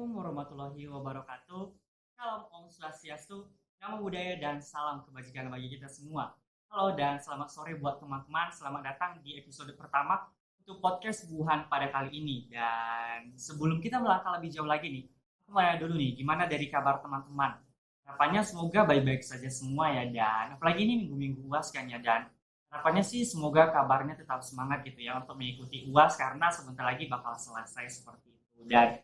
Assalamualaikum warahmatullahi wabarakatuh. Salam Om Swastiastu, Namo Buddhaya dan salam kebajikan bagi kita semua. Halo dan selamat sore buat teman-teman. Selamat datang di episode pertama untuk podcast Wuhan pada kali ini. Dan sebelum kita melangkah lebih jauh lagi nih, aku mau nanya dulu nih, gimana dari kabar teman-teman? Harapannya semoga baik-baik saja semua ya, dan apalagi ini minggu-minggu UAS kan ya, dan harapannya sih semoga kabarnya tetap semangat gitu ya untuk mengikuti UAS karena sebentar lagi bakal selesai seperti itu. Dan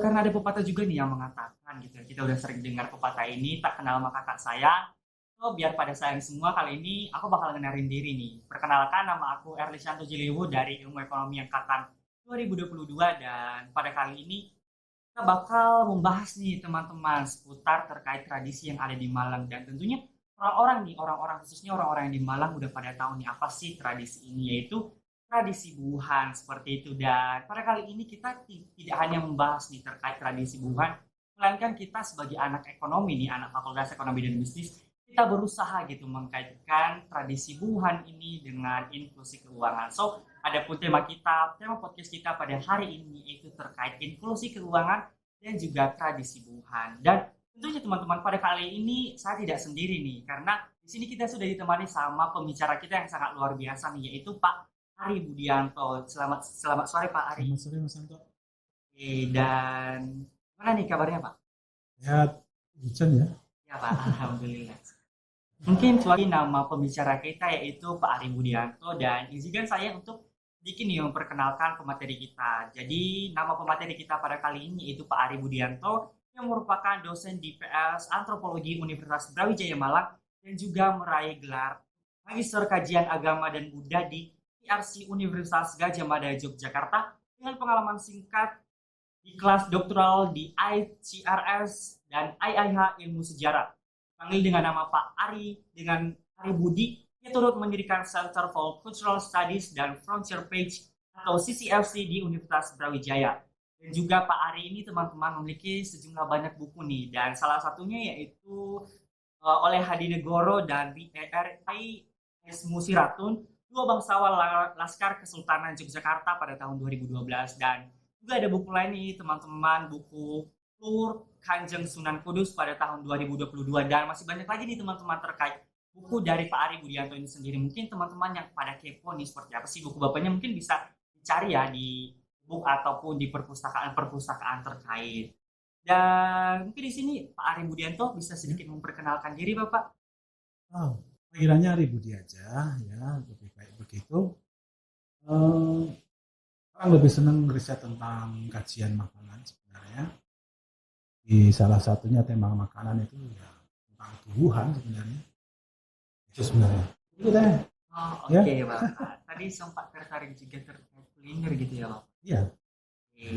karena ada pepatah juga nih yang mengatakan gitu ya, kita udah sering dengar pepatah ini, "Tak kenal maka tak sayang." So, biar pada sayang semua, kali ini aku bakal ngenalin diri nih. Perkenalkan, nama aku Erlisyanto Jiliwu dari Ilmu Ekonomi Angkatan 2022, dan pada kali ini kita bakal membahas nih teman-teman seputar terkait tradisi yang ada di Malang, dan tentunya orang-orang khususnya orang-orang yang di Malang udah pada tahu nih apa sih tradisi ini, yaitu tradisi buhan seperti itu. Dan pada kali ini kita tidak hanya membahas nih terkait tradisi buhan, melainkan kita sebagai anak ekonomi nih, anak Fakultas Ekonomi dan Bisnis, kita berusaha gitu mengkaitkan tradisi buhan ini dengan inklusi keuangan. So, adapun tema podcast kita pada hari ini yaitu terkait inklusi keuangan dan juga tradisi buhan. Dan tentunya teman-teman, pada kali ini saya tidak sendiri nih, karena di sini kita sudah ditemani sama pembicara kita yang sangat luar biasa nih, yaitu Pak Ari Budianto. Selamat selamat sore Pak Ari. Selamat sore Mas Anto. Dan mana nih kabarnya Pak? Sehat, hujan ya? Ya Pak, alhamdulillah. Mungkin suami nama pembicara kita yaitu Pak Ari Budianto, dan izinkan saya untuk sedikit nih memperkenalkan pemateri kita. Jadi nama pemateri kita pada kali ini yaitu Pak Ari Budianto yang merupakan dosen di PS Antropologi Universitas Brawijaya Malang dan juga meraih gelar Magister Kajian Agama dan Buddha di PRC Universitas Gadjah Mada Yogyakarta dengan pengalaman singkat di kelas doktoral di ICRS dan IIH Ilmu Sejarah. Panggil dengan nama Pak Ari, dengan Ari Budi, ia turut mendirikan Center for Cultural Studies dan Frontier Page atau CCFC di Universitas Brawijaya. Dan juga Pak Ari ini teman-teman memiliki sejumlah banyak buku nih, dan salah satunya yaitu oleh Hadinegoro dan BRI Musyiratun, Dua Bangsawan Laskar Kesultanan Yogyakarta pada tahun 2012. Dan juga ada buku lain nih teman-teman, buku Tur Kanjeng Sunan Kudus pada tahun 2022, dan masih banyak lagi nih teman-teman terkait buku dari Pak Ari Budianto ini sendiri. Mungkin teman-teman yang pada kepo nih seperti apa sih buku bapaknya, mungkin bisa dicari ya di buku ataupun di perpustakaan-perpustakaan terkait. Dan mungkin di sini Pak Ari Budianto bisa sedikit memperkenalkan diri Bapak. Oh, panggilannya Ari Budi aja ya, lebih baik begitu. Orang lebih senang riset tentang kajian makanan sebenarnya. Di salah satunya tema makanan itu ya tentang tubuhan sebenarnya. Itu sebenarnya. Itu deh. Oh, Ya. oke Bapak. Tadi sempat tertarik juga terkait kuliner gitu ya Bapak. Iya. Oke.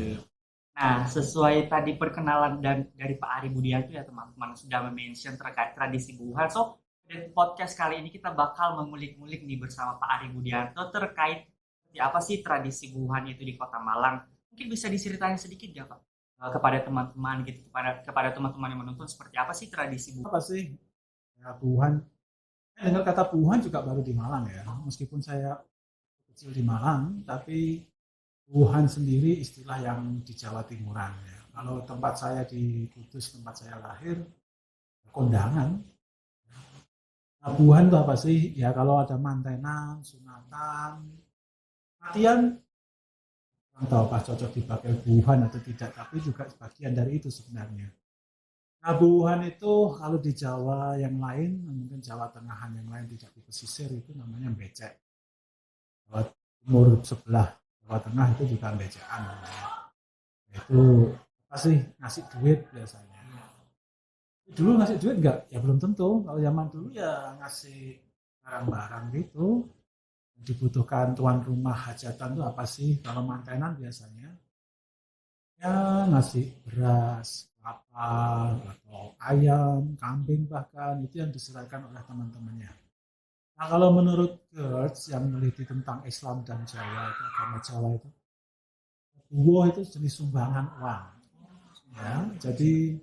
Nah, sesuai tadi perkenalan dari Pak Ari Budianto ya teman-teman sudah mention terkait tradisi buhan. So, di podcast kali ini kita bakal mengulik-ngulik nih bersama Pak Ari Budianto terkait seperti apa sih tradisi buhan itu di Kota Malang. Mungkin bisa diceritain sedikit ya Pak, kepada teman-teman gitu, kepada teman-teman yang menonton, seperti apa sih tradisi buhan? Apa sih ya, Tuhan? Saya dengar kata Tuhan juga baru di Malang ya. Meskipun saya kecil di Malang, tapi Wuhan sendiri istilah yang di Jawa Timuran ya. Kalau tempat saya di Kudus, tempat saya lahir, kondangan. Nah, Wuhan itu apa sih? Ya kalau ada mantenan, sunatan, matian, orang tahu apa cocok dipakai Wuhan atau tidak, tapi juga sebagian dari itu sebenarnya. Nah, Wuhan itu kalau di Jawa yang lain, mungkin Jawa Tengahan yang lain tidak di pesisir, itu namanya becek. Jawa Timur sebelah Jawa Tengah itu juga becekan namanya. Itu apa sih, ngasih duit biasanya. Dulu ngasih duit enggak? Ya belum tentu. Kalau zaman dulu ya ngasih barang-barang gitu. Dibutuhkan tuan rumah hajatan itu apa sih? Kalau mantenan biasanya ya ngasih beras, kelapa, atau ayam, kambing bahkan itu yang diserahkan oleh teman-temannya. Nah kalau menurut Gertz yang meneliti tentang Islam dan Jawa, itu agama Jawa itu, buwo itu jenis sumbangan uang. Ya, jadi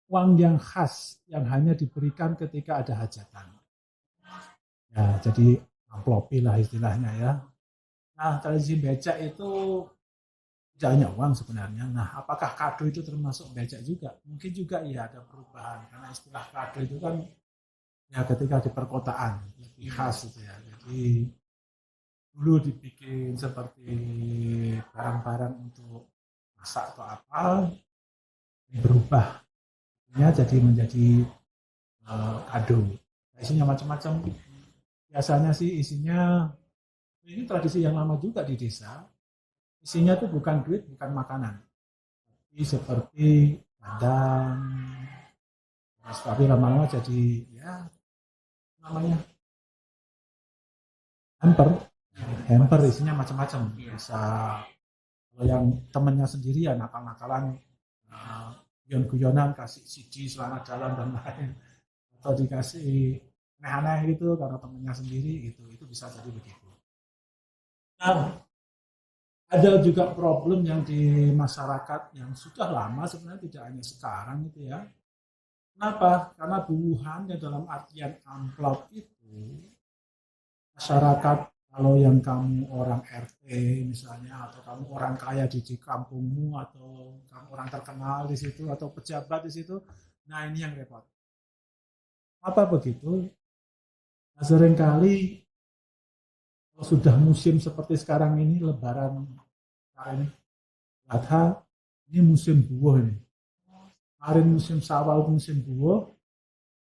uang yang khas yang hanya diberikan ketika ada hajatan. Ya, jadi amplopi lah istilahnya ya. Nah, tradisi becak itu tidak hanya uang sebenarnya. Nah, apakah kado itu termasuk becak juga? Mungkin juga iya ada perubahan karena istilah kado itu kan ya ketika di perkotaan lebih khas itu ya. Jadi dulu dibikin seperti barang-barang untuk masak atau apa, berubah ya jadi menjadi kado. Isinya macam-macam. Biasanya sih isinya ini tradisi yang lama juga di desa. Isinya tuh bukan duit, bukan makanan. Tapi seperti kadang, tapi lama-lama jadi ya namanya hamper. Hamper isinya macam-macam. Bisa kalau yang temennya sendiri ya nakal-nakalan, guyon-guyonan, kasih CD selamat jalan dan lain, atau dikasih aneh-aneh gitu karena temennya sendiri itu bisa jadi begitu. Nah, ada juga problem yang di masyarakat yang sudah lama sebenarnya tidak hanya sekarang itu ya. Kenapa? Karena buuhannya dalam artian amplop itu masyarakat kalau yang kamu orang RT misalnya atau kamu orang kaya di kampungmu atau kamu orang terkenal di situ atau pejabat di situ, nah ini yang repot. Apa begitu? Nah, seringkali kalau sudah musim seperti sekarang ini Lebaran kemarin Adha ini musim buah ini. Kemarin musim Syawal musim buah,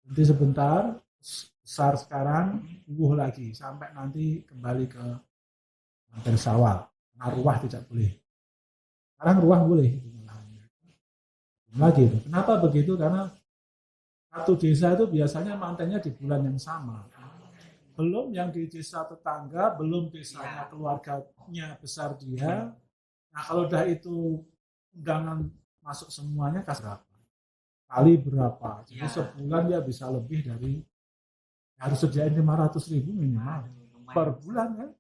nanti sebentar besar sekarang buah lagi sampai nanti kembali ke hampir Syawal. Nah, ruah tidak boleh. Sekarang ruah boleh. Lagi. Kenapa begitu? Karena satu desa itu biasanya mantennya di bulan yang sama. Belum yang di desa tetangga, belum desanya keluarganya besar dia. Nah kalau udah itu undangan masuk semuanya kasih berapa? Kali berapa? Jadi sebulan dia bisa lebih dari harus sediain 500.000 minimal per bulan kan?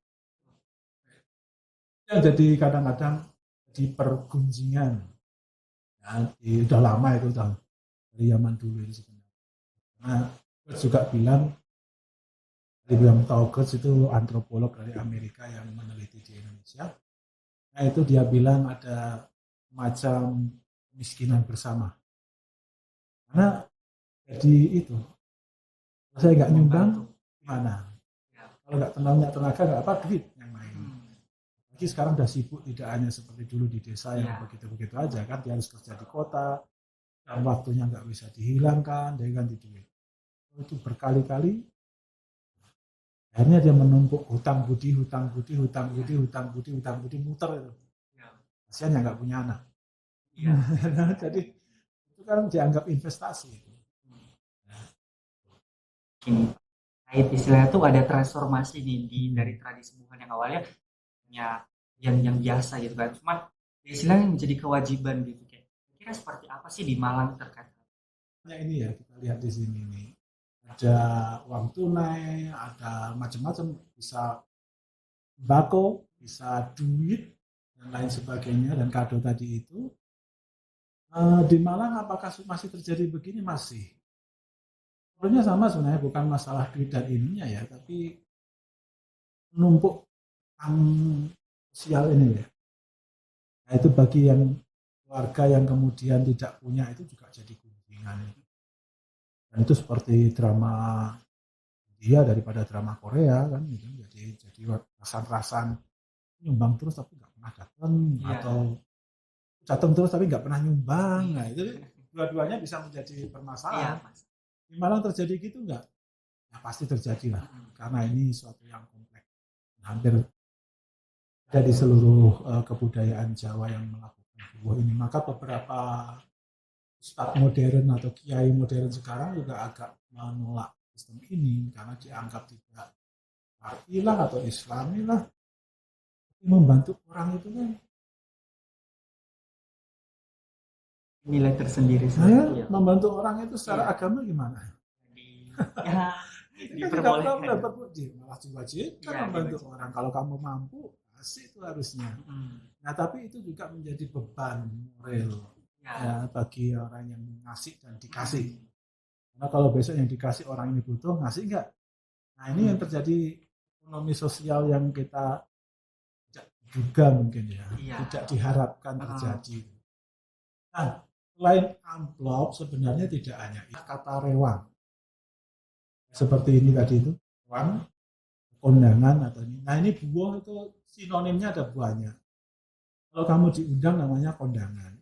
Yang jadi kadang-kadang di pergunjingan. Ya, udah lama itu dari zaman dulu itu sebenarnya. Nah, juga bilang Tauges itu antropolog dari Amerika yang meneliti di Indonesia. Nah itu dia bilang ada macam kemiskinan bersama. Karena jadi itu, kalau saya nggak nyumbang, gimana? Kalau nggak tenaga nggak apa duit yang main. Lagi sekarang udah sibuk tidak hanya seperti dulu di desa yang begitu-begitu aja kan, dia harus kerja di kota, dan waktunya nggak bisa dihilangkan, dia ganti duit. Itu berkali-kali akhirnya dia menumpuk hutang budi muter itu. Kasihan yang nggak punya anak. Ya. Jadi itu kan dianggap investasi. Kait istilahnya tuh ada transformasi nih dari tradisi bukan yang awalnya ya yang biasa gitu kan. Cuma istilahnya menjadi kewajiban gitu. Kira seperti apa sih di Malang terkait? Ya ini ya kita lihat di sini nih. Ada uang tunai, ada macam-macam, bisa bako, bisa duit dan lain sebagainya dan kado tadi itu. Di Malang apakah masih terjadi begini? Masih. Problemnya sama sebenarnya bukan masalah duit dan ininya ya, tapi menumpuk sosial ini ya. Nah itu bagi yang warga yang kemudian tidak punya itu juga jadi gunjingan. Dan itu seperti drama India daripada drama Korea kan gitu. Jadi rasan-rasan nyumbang terus tapi nggak pernah datang atau datang terus tapi nggak pernah nyumbang. Nah itu dua-duanya bisa menjadi permasalahan. Di Malang terjadi gitu nggak? Ya pasti terjadi lah karena ini suatu yang kompleks. Hampir ada di seluruh kebudayaan Jawa yang melakukan buah ini. Maka beberapa ustadz modern atau kiai modern sekarang juga agak menolak sistem ini karena dianggap tidak syar'i lah atau islami lah. Membantu orang itu kan nilai tersendiri. Saya membantu orang itu secara agama gimana? Ya, diperbolehkan. Malah diwajibkan membantu orang. Kalau kamu mampu, kasih itu harusnya. Nah tapi itu juga menjadi beban moral ya bagi orang yang ngasih dan dikasih. Karena kalau besok yang dikasih orang ini butuh, ngasih enggak? Nah ini yang terjadi ekonomi sosial yang kita juga mungkin ya, Iya. tidak diharapkan terjadi. Nah, selain amplop sebenarnya tidak hanya kata rewang. Seperti ini tadi itu, rewang, kondangan atau ini. Nah ini buah itu sinonimnya ada buahnya. Kalau kamu diundang namanya kondangan.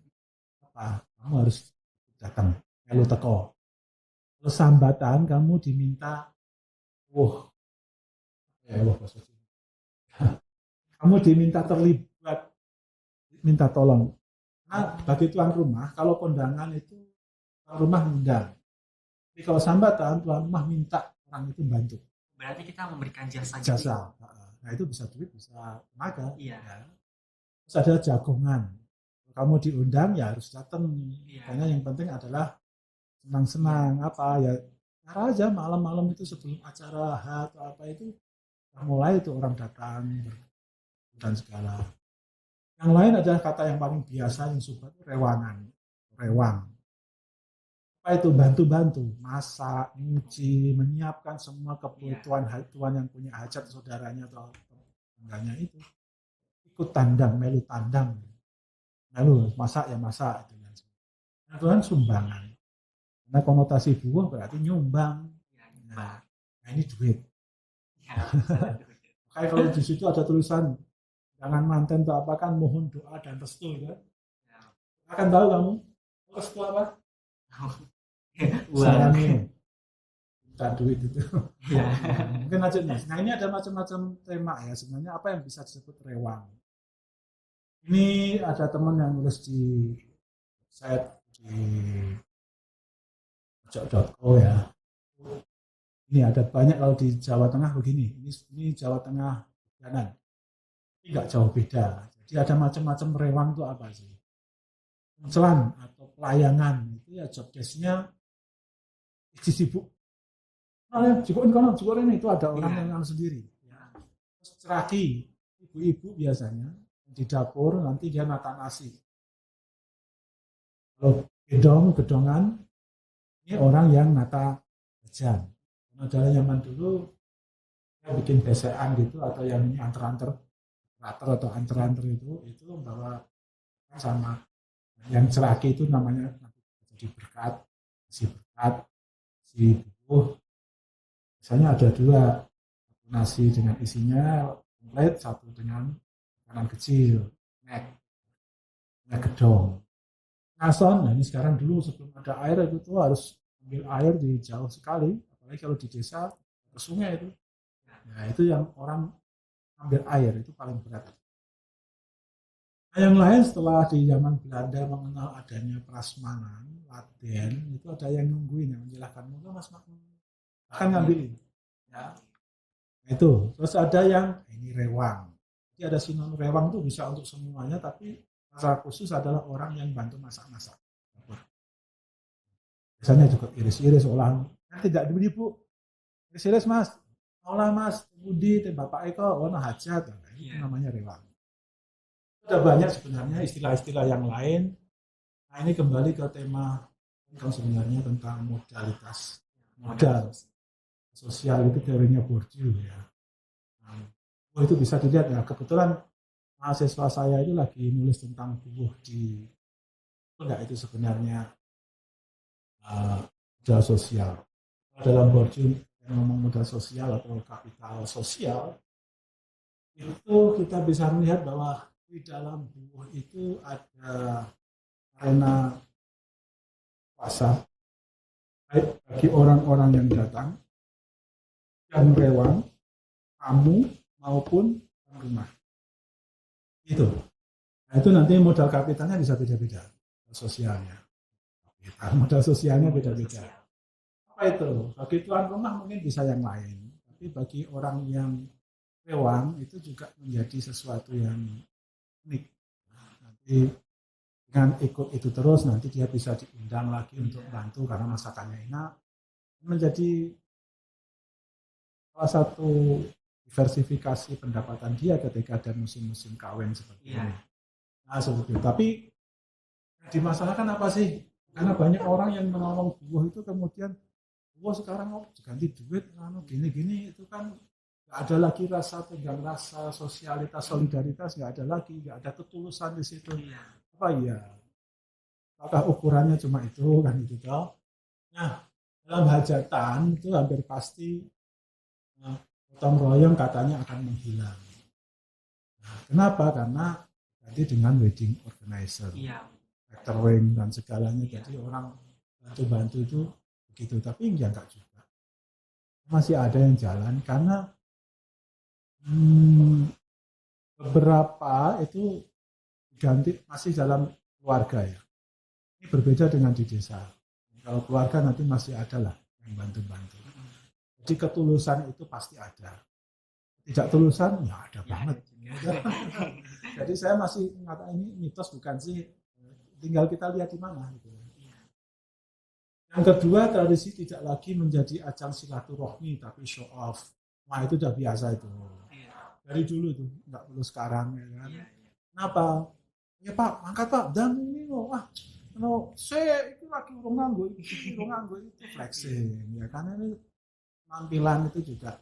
Apa? Kamu harus datang, melu teko. Kalau sambatan kamu diminta, kamu diminta terlibat, minta tolong. Nah, bagi tuan rumah, kalau kondangan itu tuan rumah undang. Jadi kalau sambatan, tuan rumah minta orang itu bantu. Berarti kita memberikan jasa. Jasa. Nah itu bisa duit, bisa tenaga. Iya. Ya. Terus ada jagongan. Kamu diundang ya harus datang. Iya. Karena yang penting adalah senang-senang apa ya. Cara aja malam-malam itu sebelum acara atau apa itu mulai itu orang datang dan segala. Yang lain adalah kata yang paling biasa yang suka itu rewangan, rewang. Apa itu bantu-bantu, masak, nyuci, menyiapkan semua kebutuhan tuan yang punya hajat saudaranya atau tetangganya itu. Ikut tandang, melu tandang, melu masak ya masak itu. Tuan sumbangan. Karena konotasi buah berarti nyumbang. Nah ini duit. Kayak kalau di situ ada tulisan jangan manten atau apa kan mohon doa dan restu ya. Akan tahu kamu restu apa? Uangnya minta duit itu. Ya. Mungkin aja nih. Nah ini ada macam-macam tema ya sebenarnya apa yang bisa disebut rewang. Ini ada teman yang nulis di website di pojok.co ya. Ini ada banyak kalau di Jawa Tengah begini. Ini Jawa Tengah kanan. Ini nggak jauh beda. Jadi ada macam-macam rewang itu apa sih? Pencelan atau pelayangan itu ya job desk-nya isi sibuk. Nah, cukup ini itu ada orang yang sendiri. Ya. Terus ceraki, ibu-ibu biasanya di dapur nanti dia nata nasi. Kalau gedongan, ini orang yang nata jajan. Dalam zaman dulu dia bikin besean gitu atau yang ini antar-antar atau antar-antar itu bahwa sama yang ceraki itu namanya jadi berkat, si bubuh. Misalnya ada dua nasi dengan isinya komplit, satu dengan makanan kecil, gedong. Nason, nah ini sekarang dulu sebelum ada air itu harus ambil air di jauh sekali, apalagi kalau di desa ke sungai itu. Nah itu yang orang ambil air itu paling berat. Nah, yang lain setelah di zaman Belanda mengenal adanya prasmanan, laden, itu ada yang nungguin yang menjelaskan mas akan ngambilin. Ya. Nah, itu terus ada yang ini rewang. Jadi ada sinonim rewang itu bisa untuk semuanya, tapi masalah khusus adalah orang yang bantu masak-masak. Biasanya juga iris-iris olahan. Kan tidak dibeli bu, iris-iris mas, olah mas, Budi, Bapak Eko, warna hajat, nah, itu namanya rewang. Ada banyak sebenarnya istilah-istilah yang lain. Nah ini kembali ke tema yang sebenarnya tentang modalitas, modal sosial itu teorinya Bourdieu ya. Nah, itu bisa dilihat ya. Kebetulan mahasiswa saya itu lagi nulis tentang buah di enggak itu sebenarnya modal sosial. Dalam Bourdieu yang ngomong modal sosial atau kapital sosial itu kita bisa melihat bahwa di dalam buah itu ada arena pasar baik bagi orang-orang yang datang yang rewang, tamu maupun rumah. Itu. Nah, itu nanti modal kapitalnya bisa beda-beda. Sosialnya. Modal sosialnya beda-beda. Apa itu? Bagi tuan rumah mungkin bisa yang lain. Tapi bagi orang yang rewang itu juga menjadi sesuatu yang unik. Nah, nanti dengan ikut itu terus nanti dia bisa diundang lagi untuk bantu karena masakannya enak. Menjadi salah satu diversifikasi pendapatan dia ketika ada musim-musim kawin seperti ini. Nah, seperti itu. Tapi yang dimasalahkan apa sih? Karena banyak orang yang menolong buah itu kemudian buah sekarang mau diganti duit, gini-gini itu kan nggak ada lagi rasa tegang, rasa sosialitas, solidaritas, nggak ada lagi, nggak ada ketulusan di situ. Iya. Apa iya? Apakah ukurannya cuma itu kan gitu toh? Nah, dalam hajatan itu hampir pasti gotong royong katanya akan menghilang. Nah, kenapa? Karena nanti dengan wedding organizer, Iya. catering dan segalanya, Iya. jadi orang bantu-bantu itu begitu. Tapi ya enggak juga. Masih ada yang jalan karena beberapa itu diganti masih dalam keluarga ya. Ini berbeda dengan di desa. Kalau keluarga nanti masih ada lah yang bantu-bantu. Jadi ketulusan itu pasti ada. Tidak tulusan ya ada banget. Jadi saya masih mengatakan ini mitos bukan sih, tinggal kita lihat di mana gitu. Yang kedua, tradisi tidak lagi menjadi ajang silaturahmi tapi show off. Nah itu udah biasa itu. Dari dulu tuh, nggak perlu sekarang ya kan. Kenapa? Ya Pak, angkat Pak, dan ini loh, wah, saya itu lagi urung nganggo itu flexing ya kan, ini penampilan itu juga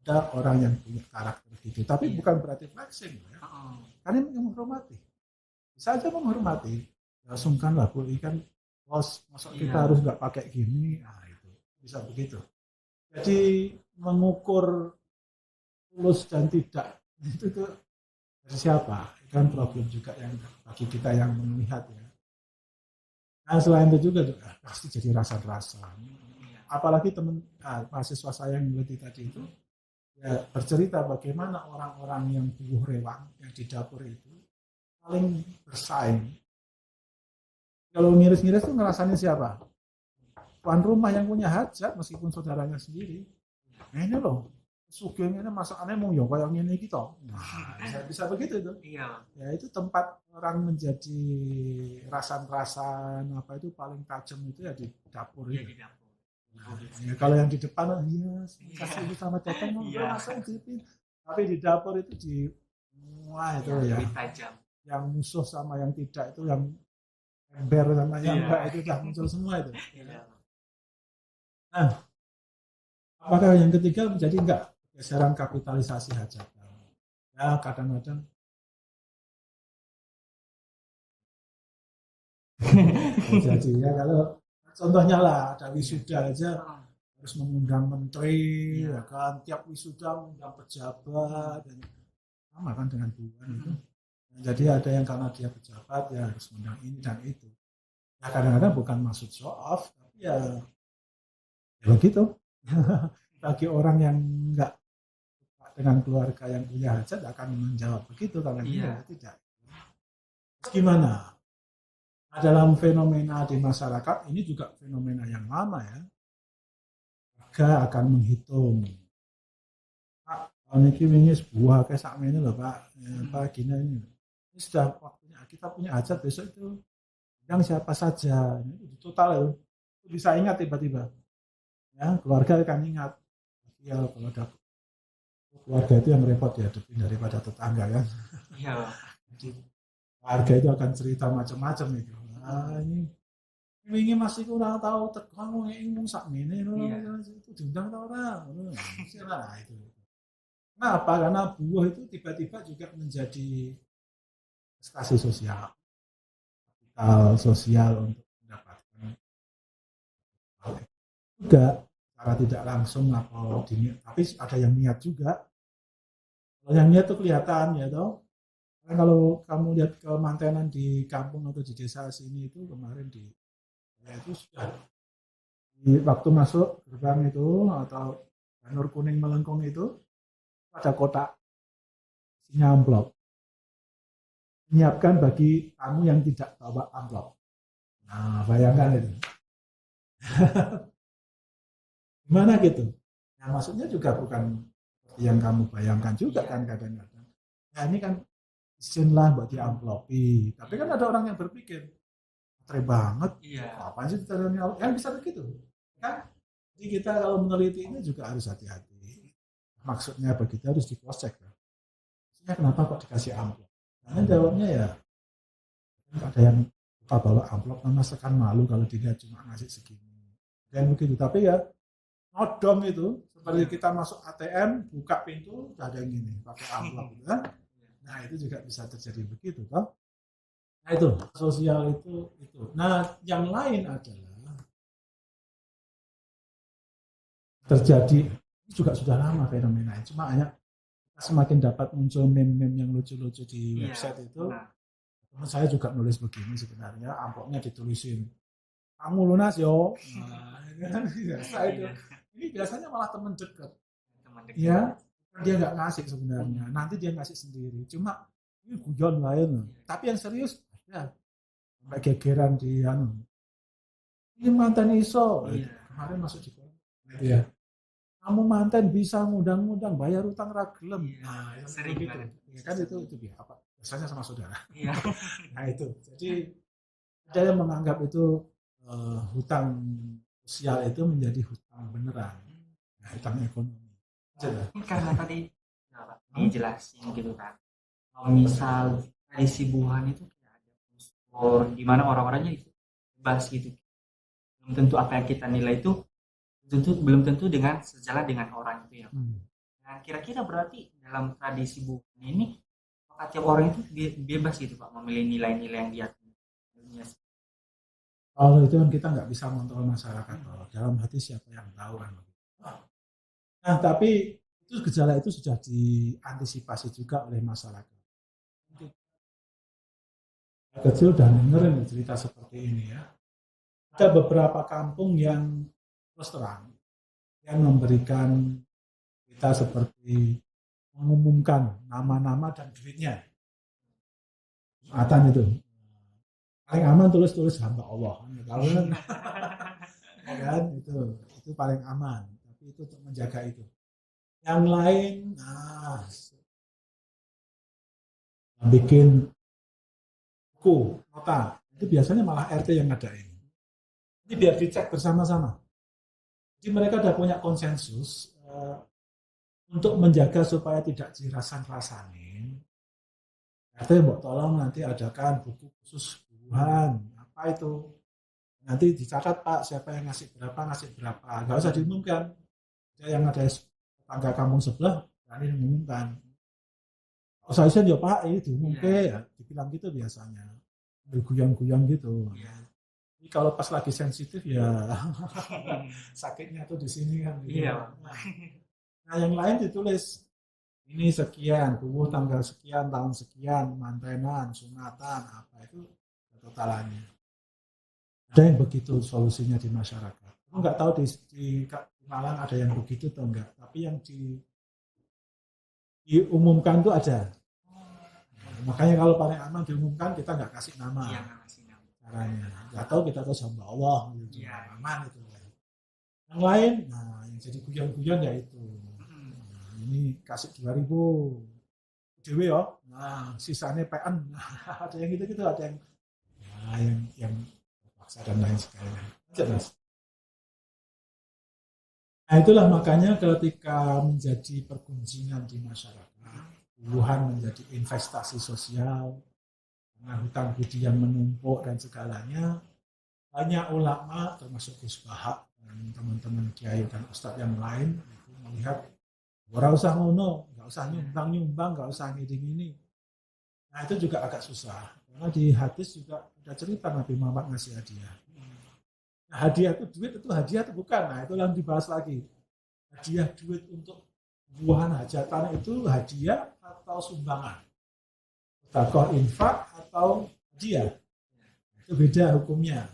ada orang yang punya karakter gitu, tapi bukan berarti flexing ya. Karena ini menghormati, bisa aja menghormati, ya sungkanlah Bu ikan bos, masuk kita harus nggak pakai gini, nah itu bisa begitu. Jadi mengukur tulus dan tidak itu tuh dari siapa? Kan problem juga yang bagi kita yang melihat ya. Nah selain itu juga pasti jadi rasa-rasa. Apalagi teman mahasiswa saya yang meneliti tadi itu ya bercerita bagaimana orang-orang yang buruh rewang yang di dapur itu paling bersaing. Kalau ngiris-ngiris tuh ngerasain siapa? Tuan rumah yang punya hajat meskipun saudaranya sendiri. Nah ini loh, sugeng ini masakannya mau yo kayak ngene iki to. Nah, bisa begitu itu. Iya. Ya itu tempat orang menjadi rasan-rasan apa itu paling tajam itu ya di dapur Iya, itu. di dapur. Nah, ya, kalau yang di depan kasih sama cotong masuk tapi di dapur itu di wah itu ya. Lebih tajam. Yang musuh sama yang tidak itu yang ember sama yang enggak itu udah muncul semua itu. Nah, apakah yang ketiga menjadi enggak geseran kapitalisasi hajatan? Ya kadang-kadang jadi ya kalau contohnya lah ada wisuda aja harus mengundang menteri ya kan, tiap wisuda mengundang pejabat dan sama kan dengan bulan itu. Jadi ada yang karena dia pejabat ya harus mengundang ini dan itu. Ya kadang-kadang bukan maksud show off tapi ya begitu. Bagi orang yang enggak dengan keluarga yang punya hajat akan menjawab begitu kalau tidak. Gimana? Dalam fenomena di masyarakat ini juga fenomena yang lama ya. Warga akan menghitung. Pak, tahun ini sebuah kayak sak ini loh Pak, Pak gini ini. Ini sudah waktunya kita punya hajat besok itu. Yang siapa saja, ini total itu bisa ingat tiba-tiba. Ya, keluarga akan ingat. Ya kalau ada keluarga itu yang repot ya daripada tetangga kan. Iya. Jadi keluarga itu akan cerita macam-macam itu. Nah, ini masih kurang tahu tekan ngomong sak mene itu diundang ta ora. Nah, itu. Kenapa? Karena buah itu tiba-tiba juga menjadi prestasi sosial. Kapital sosial untuk mendapatkan juga secara tidak langsung atau diniat, tapi ada yang niat juga. Kalau yang niat itu kelihatan ya toh. Karena kalau kamu lihat kemantenan di kampung atau di desa sini itu kemarin ya itu sudah di waktu masuk gerbang itu atau janur kuning melengkung itu ada kotak isinya amplop. Menyiapkan bagi tamu yang tidak bawa amplop. Nah, bayangkan itu. Gimana gitu? Nah, maksudnya juga bukan seperti yang kamu bayangkan juga kan kadang-kadang. Nah, ini kan izin lah buat diamplopi. Tapi kan ada orang yang berpikir, matre banget, apa sih caranya? Yang bisa begitu. Kan? Jadi kita kalau meneliti ini juga harus hati-hati. Maksudnya begitu harus di cross check. Maksudnya kenapa kok dikasih amplop? Karena jawabnya ya, ada yang lupa bawa amplop, merasakan malu kalau dia cuma ngasih segini. Dan begitu. Tapi ya, nodong itu Seperti kita masuk ATM, buka pintu, udah ada yang ini, pakai amplop gitu kan. Nah, itu juga bisa terjadi begitu toh. Nah, itu sosial itu. Nah, yang lain adalah terjadi ini juga sudah lama fenomena. Cuma hanya semakin dapat muncul meme-meme yang lucu-lucu di website itu. Teman saya juga nulis begini sebenarnya, amplopnya ditulisin, kamu lunas yo. Nah, ini kan biasa itu. Ini biasanya malah teman dekat. Ya, dia nggak ngasih sebenarnya. Nanti dia ngasih sendiri. Cuma ini guyon lain. Tapi yang serius ada. Sampai gegeran di ini mantan iso. Kemarin masuk di kolom. Ya. Kamu mantan bisa ngundang-ngundang bayar utang ragelem. Nah, sering gitu. Ya, kan itu apa? Biasanya sama saudara. Iya. Nah itu. Jadi ada yang menganggap itu hutang sosial itu menjadi hutang beneran. Nah, hutang ekonomi. Karena tadi dijelasin gitu kan. Kalau misal tradisi buhan itu kayak ada unsur di mana orang-orangnya bebas gitu. Belum tentu apa yang kita nilai itu belum tentu dengan sejalan dengan orang itu ya. Nah, kira-kira berarti dalam tradisi buhan ini apakah tiap orang itu bebas gitu Pak memilih nilai-nilai yang dia punya? Kalau itu kan kita nggak bisa mengontrol masyarakat. Dalam hati siapa yang tahu kan. Nah, tapi itu gejala itu sudah diantisipasi juga oleh masyarakat. Kecil dan dengerin cerita seperti ini ya. Ada beberapa kampung yang terus terang yang memberikan kita seperti mengumumkan nama-nama dan duitnya. Jumatan itu paling aman tulis hamba Allah. Kalau kan itu paling aman. Tapi itu untuk menjaga itu. Yang lain, bikin buku, nota, itu biasanya malah RT yang ngadain. Ini biar dicek bersama-sama. Jadi mereka sudah punya konsensus untuk menjaga supaya tidak dirasan-rasanin. RT mbok tolong nanti adakan buku khusus buhan. Apa itu? Nanti dicatat Pak, siapa yang ngasih berapa. Nggak usah diumumkan. Yang ada tetangga kampung sebelah, berani mengumumkan. Saya ya Pak, ini diumumkan, ya, dibilang gitu biasanya. Guyon-guyon gitu. Jadi kalau pas lagi sensitif ya sakitnya tuh di sini kan. Gitu. Iya. Nah yang lain ditulis ini sekian, tanggal sekian, tahun sekian, mantenan, sunatan, apa itu totalannya. Ada yang begitu solusinya di masyarakat. Aku nggak tahu di Malang ada yang begitu atau enggak, tapi yang diumumkan itu ada. Makanya kalau paling aman diumumkan kita nggak kasih nama. Iya, caranya. Nggak tahu kita tahu sama Allah gitu. Aman itu. Yang lain, yang jadi guyon-guyon ya itu. Nah, ini kasih 2.000 dewe ya. Nah, sisanya PN. Ada yang gitu-gitu, ada yang paksa dan lain sebagainya. Jelas. Nah, itulah makanya ketika menjadi pergunjingan di masyarakat, buhan menjadi investasi sosial, dengan hutang budi yang menumpuk dan segalanya, banyak ulama termasuk Gus Bahak dan teman-teman kiai dan ustadz yang lain itu melihat ora usah ngono, nggak usah nyumbang, nggak usah ngiding ini. Nah itu juga agak susah karena di hadis juga ada cerita Nabi Muhammad ngasih hadiah. Nah, hadiah itu duit itu hadiah itu bukan. Nah itu yang dibahas lagi. Hadiah duit untuk buahan hajatan itu hadiah atau sumbangan, sedekah infak atau hadiah. Itu beda hukumnya.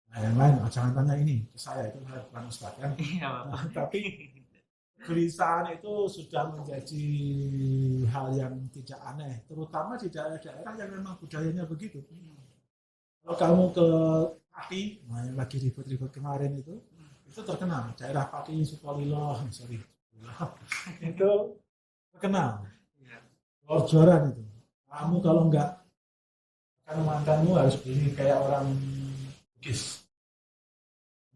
Nah, yang lain, jangan tanya ini ke saya, itu saya bukan ustaz kan. Tapi gelisahan itu sudah menjadi hal yang tidak aneh, terutama di daerah-daerah yang memang budayanya begitu. Kalau kamu ke Pati, yang lagi ribut-ribut kemarin itu terkenal. Daerah Pati Sukolilo, itu terkenal. Lor-joran itu. Kamu kalau enggak kan mantanmu harus beli kayak orang Bugis.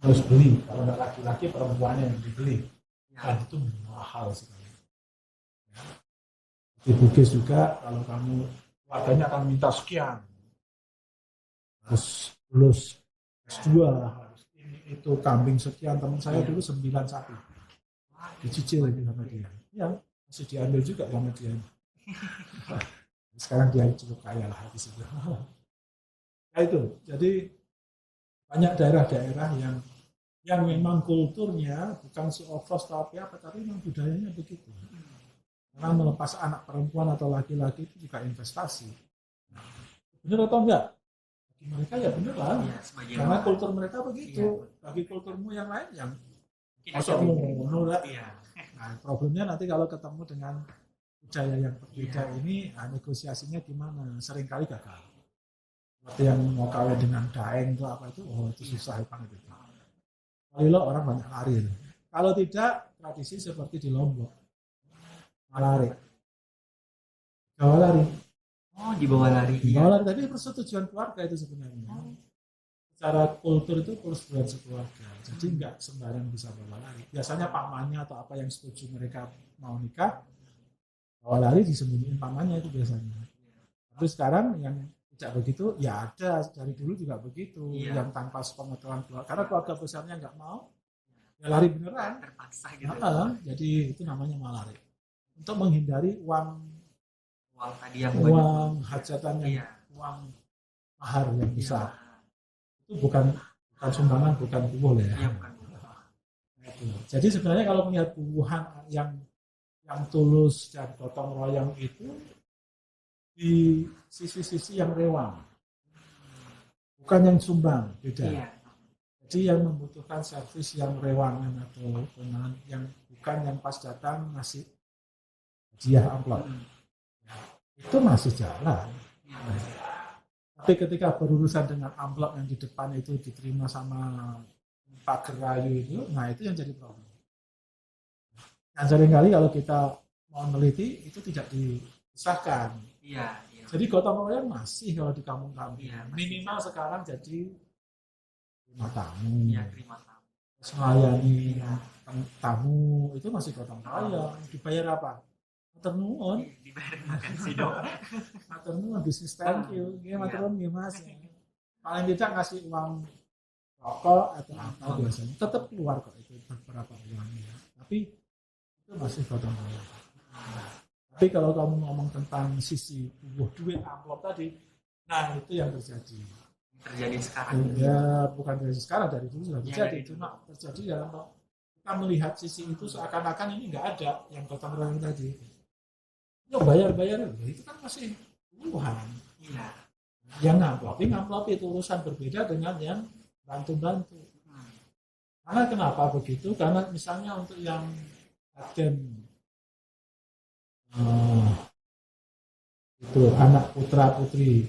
Harus beli. Kalau enggak laki-laki perempuannya yang dibeli. Dan itu mahal sekali. Di Bugis juga kalau kamu keluarganya akan minta sekian. Harus lulus S2, harus ini itu kambing sekian. Teman saya dulu 9 sapi. dicicil itu sama dia. Ya, masih diambil juga sama dia. Sekarang dia cukup kaya lah di situ. Nah itu, jadi banyak daerah-daerah yang memang kulturnya bukan show of force tapi apa, tapi memang budayanya begitu. Karena melepas anak perempuan atau laki-laki itu juga investasi. Benar atau enggak? Bagi mereka ya benar lah. Iya, Karena kultur mereka begitu. Bagi kulturmu yang lain yang masukmu menolak. Nah, problemnya nanti kalau ketemu dengan budaya yang berbeda ini, negosiasinya gimana? Seringkali gagal. Seperti yang mau kawin dengan daeng itu apa itu, itu susah banget itu. Kalau orang banyak lari. Kalau tidak, tradisi seperti di Lombok, malari, bawa lari. Dibawa lari. Dibawa lari, tapi persetujuan keluarga itu sebenarnya. Secara kultur itu persetujuan sekeluarga. Jadi nggak sembarang bisa bawa lari. Biasanya pamannya atau apa yang setuju mereka mau nikah, bawa lari disembunyiin pamannya itu biasanya. Tapi sekarang yang tidak begitu, ya ada dari dulu juga begitu, yang tanpa sepengetahuan keluarga. Karena keluarga besarnya nggak mau, ya lari beneran. Terpaksa gitu. Jadi itu namanya malari. Untuk menghindari uang tadi yang uang hajatan yang uang mahar yang besar. Itu bukan sumbangan, bukan boleh ya. Jadi sebenarnya kalau melihat hubungan yang tulus dan gotong royong itu di sisi-sisi yang rewang, bukan yang sumbang, beda. Jadi yang membutuhkan servis yang rewangan atau yang bukan yang pas datang ngasih hadiah amplop, itu masih jalan. Tapi ketika berurusan dengan amplop yang di depan itu diterima sama Pak Gerayu itu, nah itu yang jadi problem. Dan seringkali kalau kita mau meneliti itu tidak disahkan. Jadi gotong royong masih kalau di kampung-kampung. Minimal sekarang jadi terima tamu. Melayani tamu itu masih gotong royong. Dibayar apa? Matur nuwun. Dibayar makan sih dong. Matur nuwun, bisnis thank you. Matur nuwun Mas. Paling tidak ngasih uang rokok atau apa biasanya. Tetap keluar kok itu beberapa uangnya. Tapi itu masih gotong royong. Tapi kalau kamu ngomong tentang sisi duit amplop tadi, nah itu yang terjadi. Terjadi sekarang. Ya bukan dari sekarang, dari dulu sudah terjadi. Cuma terjadi ya kita melihat sisi itu seakan-akan ini nggak ada yang gotong royong tadi. Yo bayar itu kan masih puluhan. Yang ngamplopi itu urusan berbeda dengan yang bantu-bantu. Karena kenapa begitu? Karena misalnya untuk yang agen itu anak putra putri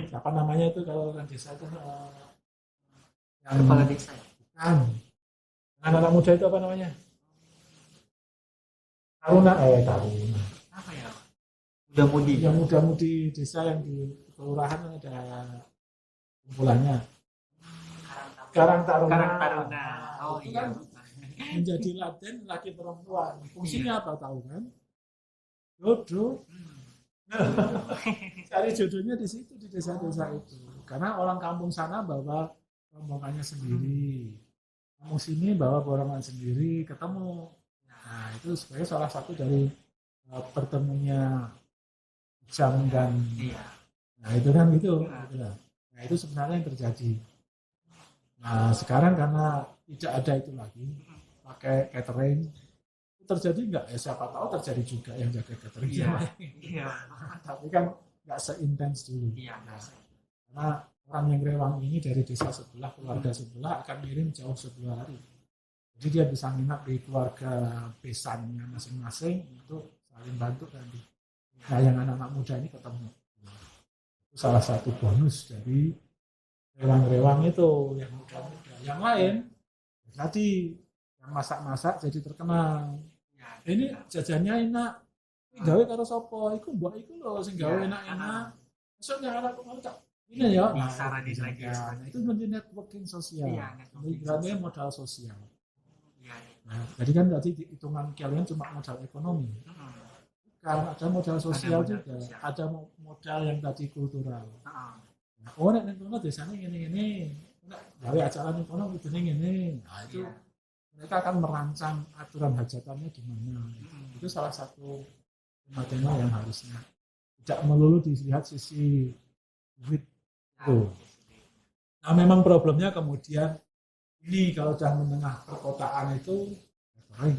apa namanya itu kalau orang desa itu yang kepala desa kan anak muda itu apa namanya taruna apa ya muda-mudi yang muda-mudi desa yang di kelurahan ada kumpulannya Karang Taruna. Oh iya. Menjadi laten laki perempuan. Fungsinya apa tahu kan? Jodoh. Cari jodohnya di situ, di desa-desa itu. Karena orang kampung sana bawa rombongannya sendiri. Kampung sini bawa borongan sendiri, ketemu. Nah, itu sebenarnya salah satu dari pertemunya jam dan nah itu kan gitu. Nah, itu sebenarnya yang terjadi. Nah, sekarang karena tidak ada itu lagi, pakai catering, terjadi nggak? Ya siapa tahu terjadi juga yang jaga catering. Tapi kan nggak seintens dulu. Karena orang yang rewang ini dari desa sebelah, keluarga sebelah akan kirim jauh 10 hari. Jadi dia bisa nginap di keluarga besannya masing-masing untuk saling bantu nanti. Nah, yang anak-anak muda ini ketemu. Itu salah satu bonus dari rewang-rewang itu yang muda-muda. Yang lain tadi yang masak-masak jadi terkenal. Ini jajannya enak. Gawe karo sapa? Iku mbok iku lho sing gawe enak-enak. Masuk yang anak kok ini ya. Nah, itu menjadi networking sosial. Berarti modal sosial. Nah, jadi kan tadi hitungan kalian cuma modal ekonomi. Bukan, ada modal sosial juga. Ada modal yang tadi kultural. Nek kono desane ngene-ngene. Nek gawe acara ning kono kudune ngene. Nah, itu mereka akan merancang aturan hajatannya gimana. Itu salah satu tema yang harusnya tidak melulu dilihat sisi duit itu. Nah memang problemnya kemudian ini kalau sudah menengah perkotaan itu catering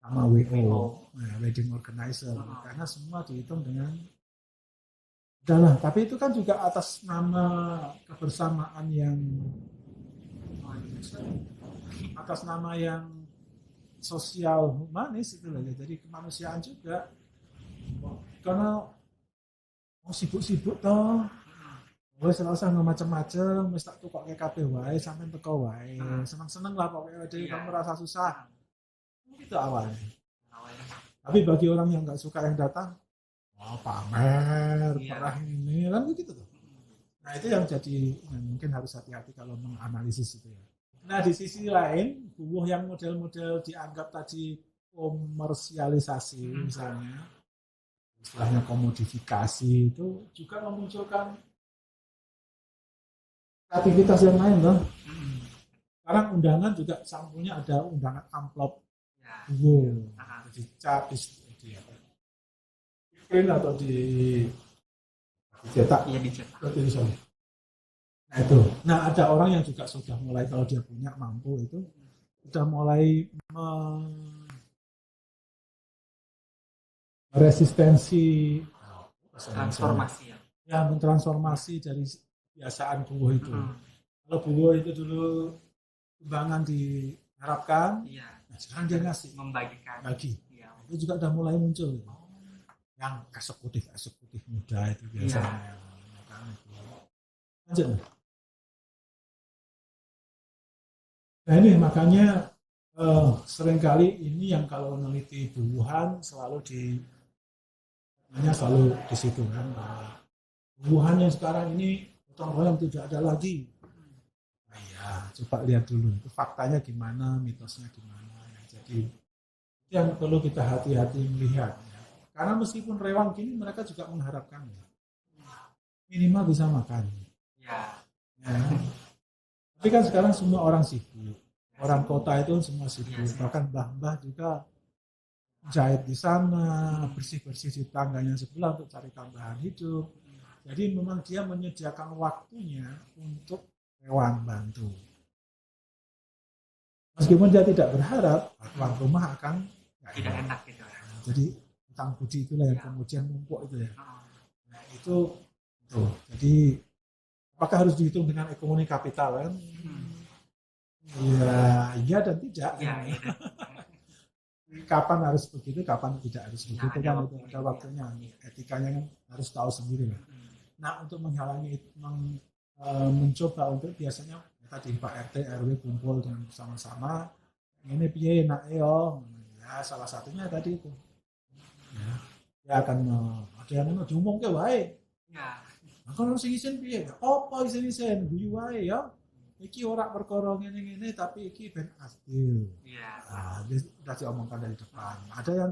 sama WO, wedding organizer, karena semua dihitung dengan udahlah. Tapi itu kan juga atas nama kebersamaan yang sosial humanis itu loh, jadi kemanusiaan juga. Karena mau sibuk-sibuk toh, wes selasa nggak macam-macam, wes tak tukok kayak kabeh wae, sampai teko wae, seneng-seneng lah pokoknya. Jadi kamu merasa susah, itu awalnya. Tapi bagi orang yang nggak suka yang datang, pamer, parah ini, kan begitu tuh. Nah itu yang jadi mungkin harus hati-hati kalau menganalisis itu ya. Nah di sisi lain, buah yang model-model dianggap tadi komersialisasi misalnya, istilahnya komodifikasi itu juga memunculkan aktivitas yang lain loh. Sekarang undangan juga sampulnya ada undangan amplop buah, dicat di print atau dicetak. Iya dicetak. Nah itu. Nah ada orang yang juga sudah mulai kalau dia punya mampu itu sudah mulai resistensi transformasi ya mentransformasi dari kebiasaan buah itu. Kalau buah itu dulu sumbangan diharapkan, nah sekarang dia ngasih membagikan bagi. Itu juga udah mulai muncul yang eksekutif muda itu biasanya. Lanjut. Nah ini makanya seringkali ini yang kalau meneliti buuhan selalu di situ kan. Buuhan yang sekarang ini gotong royong tidak ada lagi. Nah ya, coba lihat dulu itu faktanya gimana, mitosnya gimana. Jadi yang perlu kita hati-hati melihat. Karena meskipun rewang gini mereka juga mengharapkan minimal bisa makan. Ya. Tapi kan sekarang semua orang sibuk. Orang kota itu semua sibuk. Bahkan mbah-mbah juga jahit di sana, bersih-bersih di tangganya sebelah untuk cari tambahan hidup. Jadi memang dia menyediakan waktunya untuk hewan bantu. Meskipun dia tidak berharap tuan rumah akan tidak enak gitu. Jadi utang budi itulah yang kemudian numpuk itu ya. Nah itu tuh. Jadi apakah harus dihitung dengan ekonomi kapital kan? Iya dan tidak. Kapan harus begitu, kapan tidak harus begitu kan itu ada waktunya. Etikanya kan harus tahu sendiri lah. Nah untuk menghalangi mencoba untuk biasanya tadi Pak RT RW kumpul dengan bersama-sama ini piye nak yo ya salah satunya tadi itu ya, dia akan ada yang mau diumum ke wae ya kalau sing isin piye apa isin guyu wae ya iki ora perkara ngene-ngene tapi iki ben adil ya udah diomongkan dari depan ada yang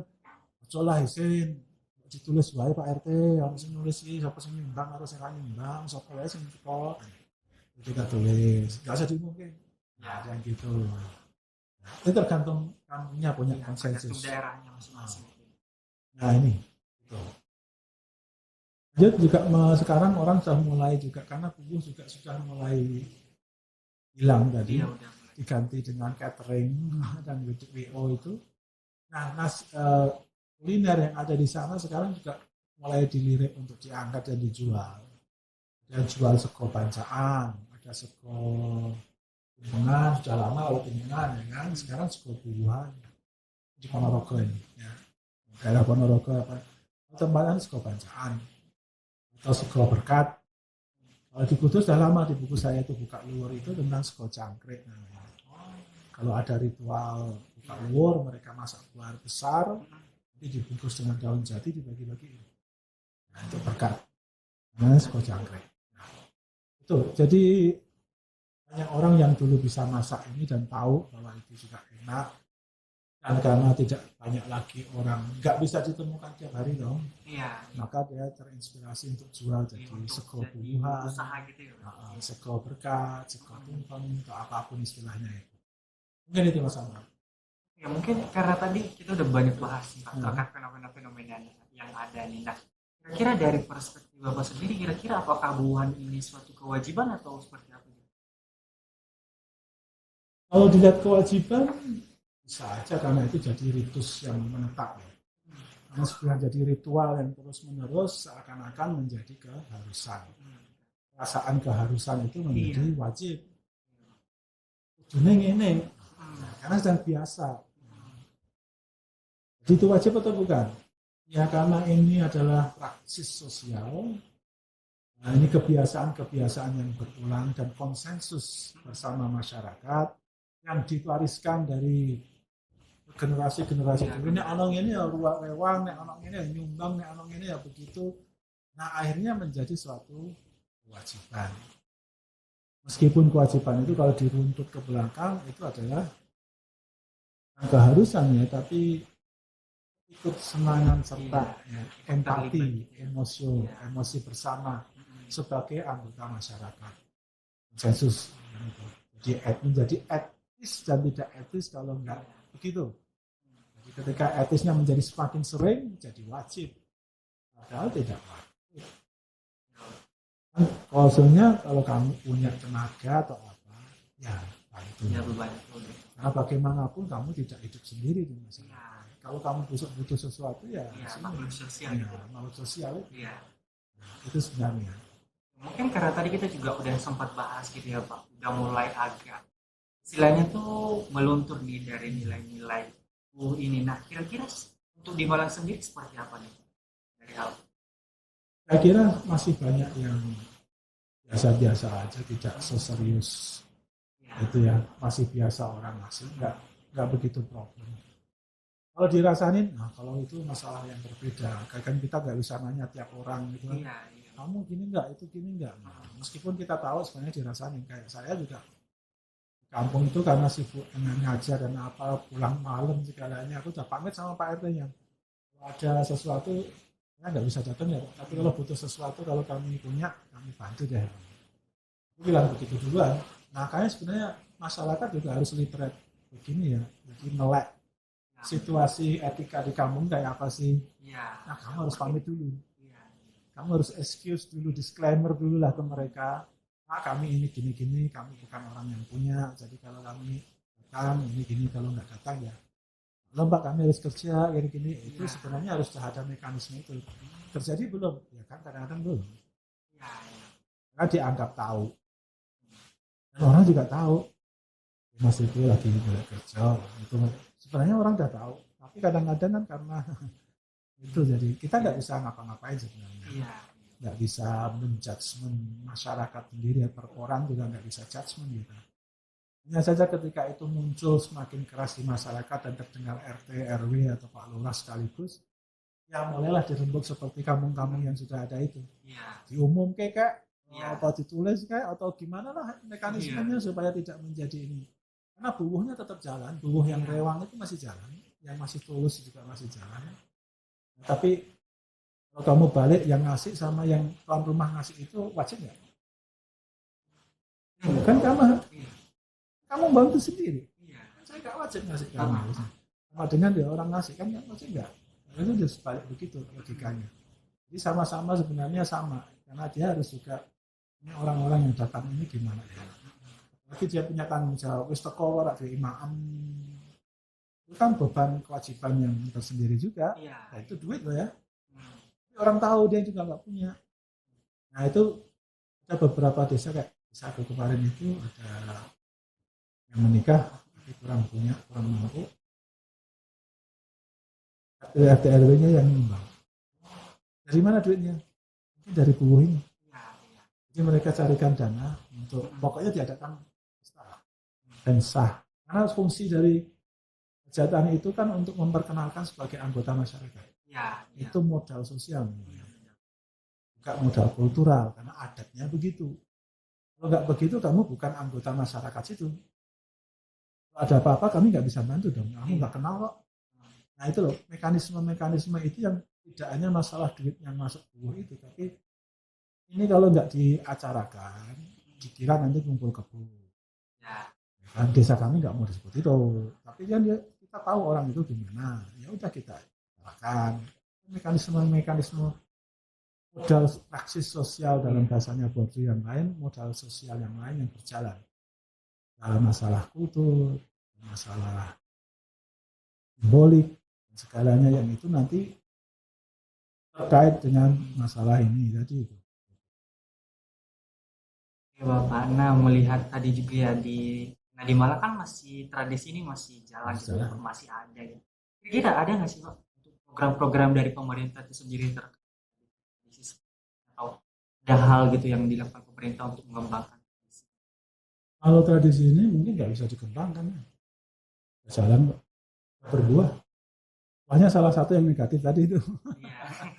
aja lah isin ditulis wae Pak RT harus nulis iki sapa sing nyumbang harus sing nyumbang sapa wae sing teko kita tulis nggak usah diumumkan ada yang gitu itu tergantung kamunya punya konsensus daerahnya masing-masing. Nah ini gitu. Jadi juga sekarang orang sudah mulai juga karena bubuh juga sudah mulai hilang tadi diganti dengan catering dan WO itu. Nah kuliner yang ada di sana sekarang juga mulai dilirik untuk diangkat dan dijual. Dan jual sego bancaan, ada sego timbangan sudah lama kalau timbangan ya kan. Sekarang sego buahan di Ponorogo ini, ya. Daerah Ponorogo apa? Tempatnya sego bancaan atau sego berkat. Kalau di Kudus sudah lama di buku saya itu buka luar itu tentang sego cangkrik. Nah, kalau ada ritual buka luar mereka masak buah besar, nanti dibungkus dengan daun jati dibagi-bagi. Nah itu berkat. Nah sego cangkrik. Itu jadi banyak orang yang dulu bisa masak ini dan tahu bahwa itu juga enak dan karena tidak banyak lagi orang nggak bisa ditemukan tiap hari dong maka dia terinspirasi untuk jual jadi sego buahan gitu ya. Sego berkat, sego tumpeng atau apapun istilahnya itu Mungkin itu Mas Amar. Ya mungkin karena tadi kita udah banyak bahas tentang Hmm. terkait fenomena-fenomena yang ada nih. Nah, kira-kira dari perspektif Bapak sendiri, kira-kira apakah buuhan ini suatu kewajiban atau seperti apa? Kalau dilihat kewajiban, bisa aja karena itu jadi ritus yang menetap ya. Karena sudah jadi ritual yang terus-menerus seakan-akan menjadi keharusan. Perasaan keharusan itu menjadi Iya. wajib. Ujungnya ini, Hmm. karena sedang biasa. Jadi itu wajib atau bukan? Ya karena ini adalah praksis sosial, nah, ini kebiasaan-kebiasaan yang berulang dan konsensus bersama masyarakat yang diwariskan dari generasi-generasi dulu. Nek anong ini ya ruak rewang, nek anong ini ya nyumbang, nek anong ini ya begitu. Nah akhirnya menjadi suatu kewajiban. Meskipun kewajiban itu kalau diruntut ke belakang itu adalah keharusan ya, tapi ikut semangat serta ya, empati, emosi bersama sebagai anggota masyarakat. Konsensus. Jadi menjadi etis dan tidak etis kalau enggak begitu. Jadi ketika etisnya menjadi semakin sering, jadi wajib. Padahal tidak wajib. Klausulnya kalau kamu punya tenaga atau apa, ya bantu. Ya banyak. Karena bagaimanapun kamu tidak hidup sendiri di masyarakat. Kalau kamu butuh sesuatu ya, makhluk sosial. Makhluk sosial. Iya. Itu sebenarnya. Mungkin karena tadi kita juga udah sempat bahas gitu ya Pak, udah mulai agak istilahnya tuh meluntur nih dari nilai-nilai ini. Nah, kira-kira untuk di Malang sendiri seperti apa nih dari hal? Saya kira masih banyak yang biasa-biasa aja, tidak seserius itu ya, masih biasa orang, masih nggak begitu problem. Kalau dirasain, nah kalau itu masalah yang berbeda. Kan kita nggak bisa nanya tiap orang gitu kan. Kamu gini nggak, itu gini nggak. Nah, meskipun kita tahu sebenarnya dirasain, kayak saya juga di kampung itu karena sibuk dengan ngajar dan apa, pulang malam segalanya, aku udah pamit sama Pak RT-nya. Kalau ada sesuatu, ya nggak bisa datang ya, tapi kalau butuh sesuatu, kalau kami punya, kami bantu deh. Aku bilang begitu duluan. Nah, kayaknya sebenarnya masyarakat juga harus literate begini ya, jadi melek situasi etika di kampung kayak apa sih. Nah, kamu harus pamit dulu. Kamu harus excuse dulu, disclaimer dulu lah ke mereka. Nah, kami ini gini-gini, kami bukan orang yang punya, jadi kalau kami datang, ini gini, kalau nggak datang ya. Kalau Mbak kami harus kerja, gini-gini, itu sebenarnya harus ada mekanisme itu. Terjadi belum? Ya kan kadang-kadang belum. Karena dianggap tahu. Dan orang juga tahu, Mas itu lagi mulai kerja, itu sebenarnya orang udah tahu, tapi kadang-kadang kan karena itu jadi kita nggak bisa ngapa-ngapain sebenarnya, nggak bisa menjudgment masyarakat sendiri, per orang juga nggak bisa judgment gitu. Hanya saja ketika itu muncul semakin keras di masyarakat dan terdengar RT, RW atau Pak Lurah sekaligus, ya mulailah dirembuk seperti kampung-kampung yang sudah ada itu, diumumkan kayak atau ditulis kayak atau gimana lah mekanismenya supaya tidak menjadi ini. Karena buuhnya tetap jalan, buuh yang rewang itu masih jalan, yang masih tulus juga masih jalan. Nah, tapi kalau kamu balik yang ngasih sama yang tuan rumah ngasih itu wajib nggak? Kan kamu bantu sendiri. Saya nggak wajib ngasih kamu. Sama dengan dia orang ngasih kan wajib nggak? Itu sudah sebalik begitu logikanya. Jadi sama-sama sebenarnya sama, karena dia harus juga ini orang-orang yang datang ini gimana ya. Lagi dia punya tanggung jawab, wis teko ora duwe imam. Itu kan beban kewajiban yang tersendiri juga. Nah, itu duit loh ya. Orang tahu dia juga nggak punya. Nah itu ada beberapa desa kayak desa aku kemarin itu ada yang menikah tapi kurang punya, kurang mampu. RT RW-nya yang nyumbang. Dari mana duitnya? Mungkin dari buuh ini. Jadi mereka carikan dana untuk pokoknya diadakan dan sah. Karena fungsi dari kejahatan itu kan untuk memperkenalkan sebagai anggota masyarakat. Itu modal sosial. Bukan modal kultural, karena adatnya begitu. Kalau nggak begitu, kamu bukan anggota masyarakat situ. Kalau ada apa-apa, kami nggak bisa bantu dong. Kamu nggak kenal kok. Nah itu loh, mekanisme itu yang tidak hanya masalah duit yang masuk buuh itu, tapi ini kalau nggak diacarakan, dikira nanti kumpul kebo. Dan desa kami nggak mau disebut itu, tapi kan kita tahu orang itu gimana. Ya udah kita lakukan mekanisme modal praksis sosial dalam bahasanya Bourdieu yang lain, modal sosial yang lain yang berjalan dalam masalah kultur, masalah simbolik, dan segalanya yang itu nanti terkait dengan masalah ini tadi itu. Bapak, nah melihat tadi juga ya di Malang kan masih tradisi ini masih jalan gitu, masih ada gitu. Kira-kira ada nggak sih Pak untuk program-program dari pemerintah itu sendiri terkait atau ada hal gitu yang dilakukan pemerintah untuk mengembangkan tradisi? Kalau tradisi ini mungkin nggak bisa dikembangkan, jalan berbuah. Banyak salah satu yang negatif tadi itu. Iya.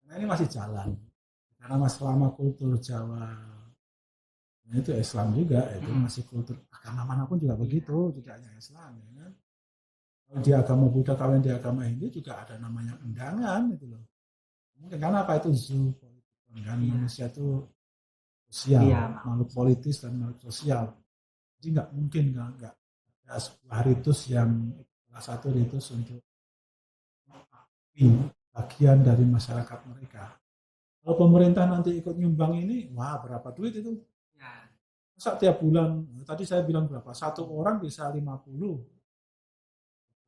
Nah, ini masih jalan. Karena selama kultur Jawa itu Islam juga, itu masih kultur agama manapun juga begitu, tidak hanya Islam. Ya. Kalau di agama Buddha, kalau di agama Hindu juga ada namanya undangan itu loh. Mungkin karena apa itu zoo, kan manusia itu sosial, makhluk politis dan makhluk sosial. Jadi nggak mungkin nggak ada sebuah ritus yang salah satu ritus untuk bagian dari masyarakat mereka. Kalau pemerintah nanti ikut nyumbang ini, wah berapa duit itu? Masa tiap bulan, tadi saya bilang berapa? Satu orang bisa 50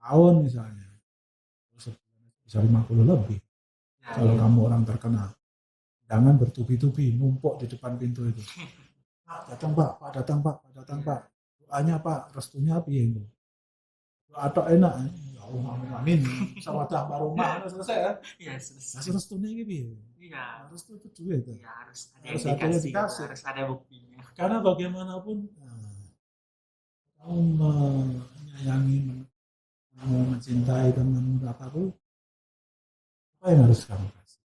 tahun misalnya. Bisa 50 lebih. Kalau kamu orang terkenal. Jangan bertubi-tubi, numpuk di depan pintu itu. Pak, datang Pak, Pak datang Pak, Pak datang Pak. Doanya Pak, restunya apa ya itu? Atau enak, ya Allah amin. Sama tambah rumah, selesai ya? Iya, selesai. Masih restunya gitu. Iya. Restu itu duit. Iya, harus ada indikasi, harus ada buktinya. Karena bagaimanapun, kamu menyayangi, mencintai teman apapun, apa yang harus kamu kasih?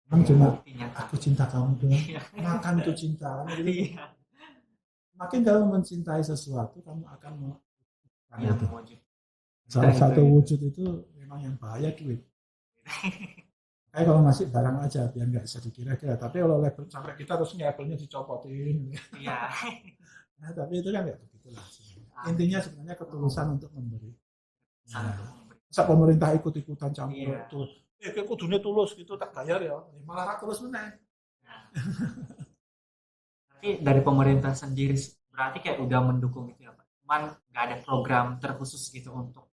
Memang cuma aku cinta kamu doang, makan itu cinta. Gitu. Makin kamu mencintai sesuatu, kamu akan melakukan itu. Salah satu wujud itu memang yang bahaya duit. Kayak kalau ngasih barang aja biar nggak bisa dikira-kira. Tapi kalau label sampai kita terus labelnya dicopotin. Iya. Nah, tapi itu kan nggak begitulah. Intinya sebenarnya ketulusan untuk memberi. Masa pemerintah ikut-ikutan campur itu. Kudunya tulus gitu tak bayar ya. Malah tulus meneh. Tapi dari pemerintah sendiri berarti kayak udah mendukung itu ya Pak. Cuman nggak ada program terkhusus gitu untuk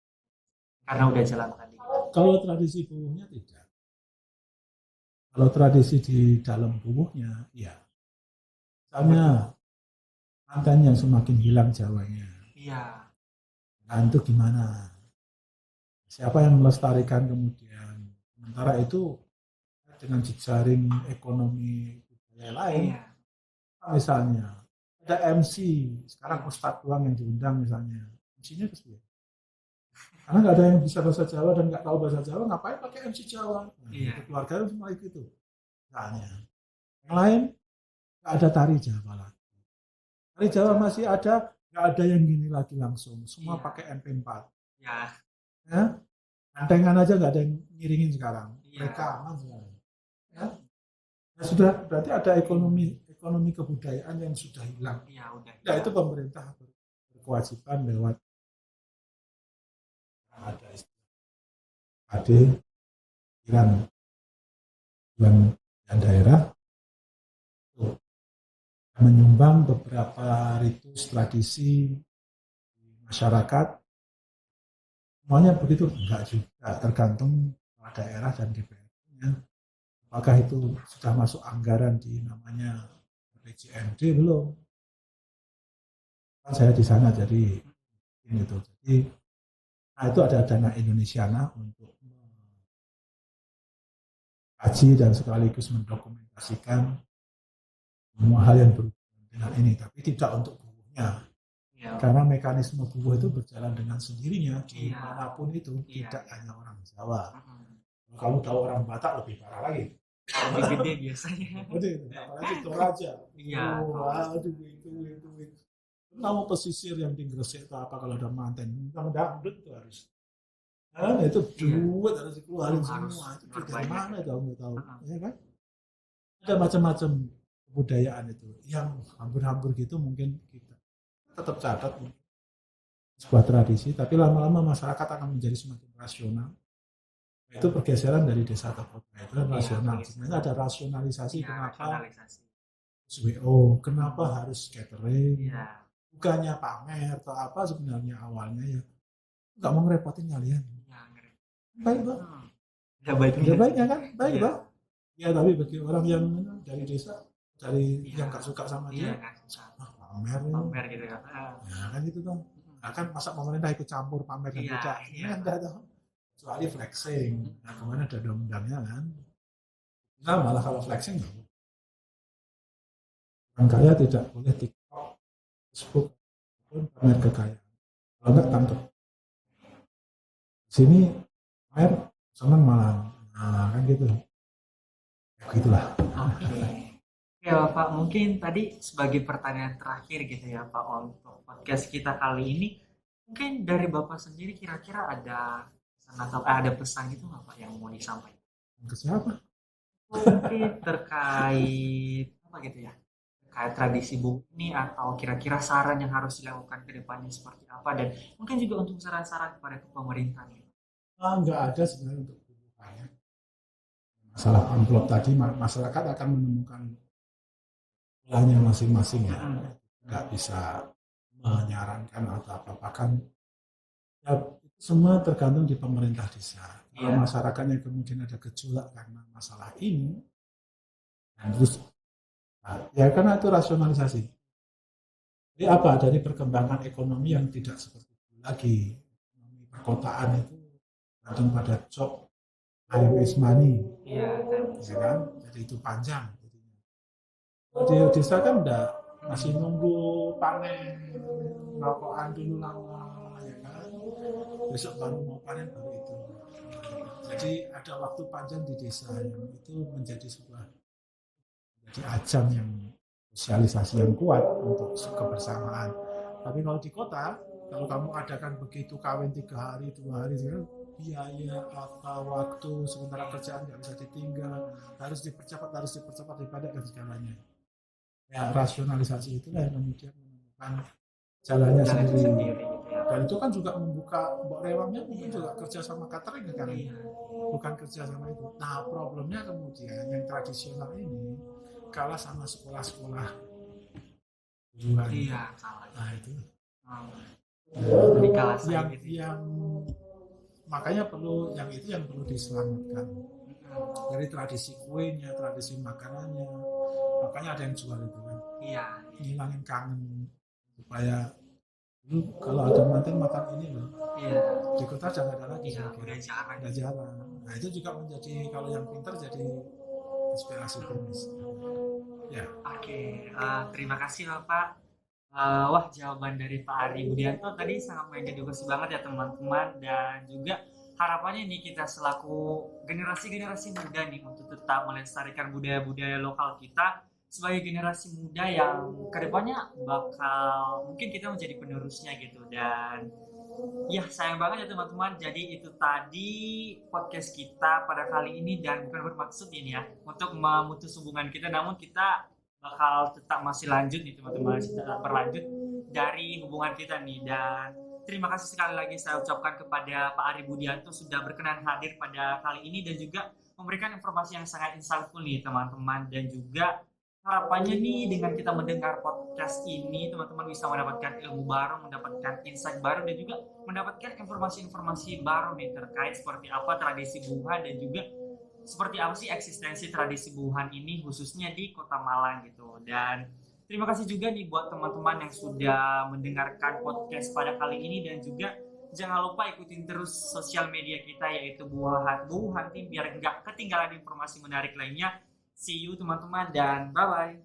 karena udah jalan tadi. Kalau tradisi bubuhnya tidak. Kalau tradisi di dalam bubuhnya, ya. Misalnya mantan yang semakin hilang Jawanya. Iya. Nah itu gimana? Siapa yang melestarikan kemudian? Sementara itu dengan jejaring ekonomi budaya lain, misalnya ada MC, sekarang Ustadz doang yang diundang misalnya. MC-nya terus dia. Karena nggak ada yang bisa bahasa Jawa dan nggak tahu bahasa Jawa, ngapain pakai MC Jawa? Nah, iya. Keluarga itu semua itu. Misalnya. Yang lain, nggak ada tari Jawa lagi. Tari Jawa masih ada, nggak ada yang gini lagi langsung. Semua pakai MP4. Ya. Gantengan aja nggak ada yang ngiringin sekarang. Mereka aman sekarang. Ya. Nah, sudah berarti ada ekonomi kebudayaan yang sudah hilang. Ya, udah. Nah, itu pemerintah berkewajiban lewat ada dan daerah menyumbang beberapa ritus tradisi masyarakat. Semuanya begitu enggak juga, tergantung daerah dan DPR-nya. Apakah itu sudah masuk anggaran di namanya PJMD belum? Kan saya di sana jadi itu. Jadi nah itu ada dana Indonesiana untuk kaji dan sekaligus mendokumentasikan semua hal yang berhubungan dengan ini, tapi tidak untuk bubuhnya. Ya. Karena mekanisme bubuh itu berjalan dengan sendirinya dimanapun itu, tidak hanya orang Jawa. Kalau tahu orang Batak lebih parah lagi. Lebih gede biasanya. Gede, apalagi Toraja. Iya. Aduh itu. Nama pesisir yang di Gresik itu apa kalau ada manten? Nama dangdut itu harus. Nah, itu duit harus dikeluarin semua. Itu dari mana itu nggak tahu. Ya kan? Ada macam-macam kebudayaan itu yang hampir-hampir gitu mungkin kita tetap catat sebuah tradisi, tapi lama-lama masyarakat akan menjadi semakin rasional. Itu pergeseran dari desa ke kota, itu kan rasional. Sebenarnya ada rasionalisasi kenapa WO, kenapa harus catering, bukannya pamer atau apa sebenarnya awalnya ya nggak mau ngerepotin kalian. Baik Pak. Ya baiknya kan, baik Pak. Ya tapi bagi orang yang dari desa, dari yang nggak suka sama dia, pamer gitu kan. Ya kan gitu kan. Nah, kan masa pemerintah ikut campur pamer dan tidak, enggak tahu. Kecuali flexing, nah kemana ada undang-undangnya kan. Nah malah kalau flexing nggak boleh. Orang kaya tidak boleh TikTok, Facebook, pun pamer kekayaan. Kalau nggak tangkap. Sini pamer senang malah, nah kan gitu. Ya gitulah. Ya Pak, mungkin tadi sebagai pertanyaan terakhir gitu ya Pak untuk podcast kita kali ini, mungkin dari Bapak sendiri kira-kira ada pesan gitu nggak Pak yang mau disampaikan? Ke siapa? Mungkin terkait apa gitu ya? Terkait tradisi Bu ini atau kira-kira saran yang harus dilakukan ke depannya seperti apa dan mungkin juga untuk saran-saran kepada pemerintah nih. Nggak ada sebenarnya untuk perubahannya. Masalah amplop tadi masyarakat akan menemukan polanya masing-masing ya. Nggak bisa menyarankan atau apa kan ya semua tergantung di pemerintah desa. Kalau masyarakatnya kemudian ada gejolak karena masalah ini, dan terus ya karena itu rasionalisasi. Jadi apa dari perkembangan ekonomi yang tidak seperti itu lagi, ekonomi perkotaan itu gantung pada job, highways money, ya kan? Jadi itu panjang. Di desa kan enggak, masih nunggu panen, rokokan dulu lama, ya kan? Besok baru mau panen baru itu. Jadi ada waktu panjang di desa yang itu menjadi ajang yang sosialisasi yang kuat untuk kebersamaan. Tapi kalau di kota, kalau kamu adakan begitu kawin 3 hari, 2 hari, biaya atau waktu sementara kerjaan nggak bisa ditinggal, harus dipercepat daripada segalanya. Ya rasionalisasi itulah yang kemudian menemukan jalannya sendiri. Dan itu kan juga membuka mbok rewangnya mungkin juga kerja sama catering kan, bukan kerja sama itu. Nah problemnya kemudian yang tradisional ini kalah sama sekolah-sekolah duluan. Nah itu. Yang makanya yang perlu diselamatkan dari tradisi kuenya, tradisi makanannya. Makanya ada yang jual itu kan. Ngilangin kangen supaya dulu kalau ada manten makan ini loh. Di kota jangan ada lagi. Udah jarang. Nah itu juga menjadi kalau yang pintar jadi inspirasi bisnis. Ya. Terima kasih Bapak. Wah jawaban dari Pak Ari Budianto tadi sangat mengedukasi banget ya teman-teman, dan juga harapannya nih kita selaku generasi muda nih untuk tetap melestarikan budaya-budaya lokal kita sebagai generasi muda yang kedepannya bakal mungkin kita menjadi penerusnya gitu. Dan ya sayang banget ya teman-teman, jadi itu tadi podcast kita pada kali ini, dan bukan bermaksud ini ya untuk memutus hubungan kita, namun kita bakal tetap masih lanjut nih teman-teman, tetap berlanjut dari hubungan kita nih. Dan terima kasih sekali lagi saya ucapkan kepada Pak Ari Budianto sudah berkenan hadir pada kali ini dan juga memberikan informasi yang sangat insightful nih teman-teman. Dan juga harapannya nih dengan kita mendengar podcast ini teman-teman bisa mendapatkan ilmu baru, mendapatkan insight baru, dan juga mendapatkan informasi-informasi baru nih terkait seperti apa tradisi Buhan dan juga seperti apa sih eksistensi tradisi Buhan ini khususnya di Kota Malang gitu. Dan terima kasih juga nih buat teman-teman yang sudah mendengarkan podcast pada kali ini, dan juga jangan lupa ikutin terus sosial media kita yaitu Buhan Team biar nggak ketinggalan informasi menarik lainnya. See you teman-teman dan bye-bye.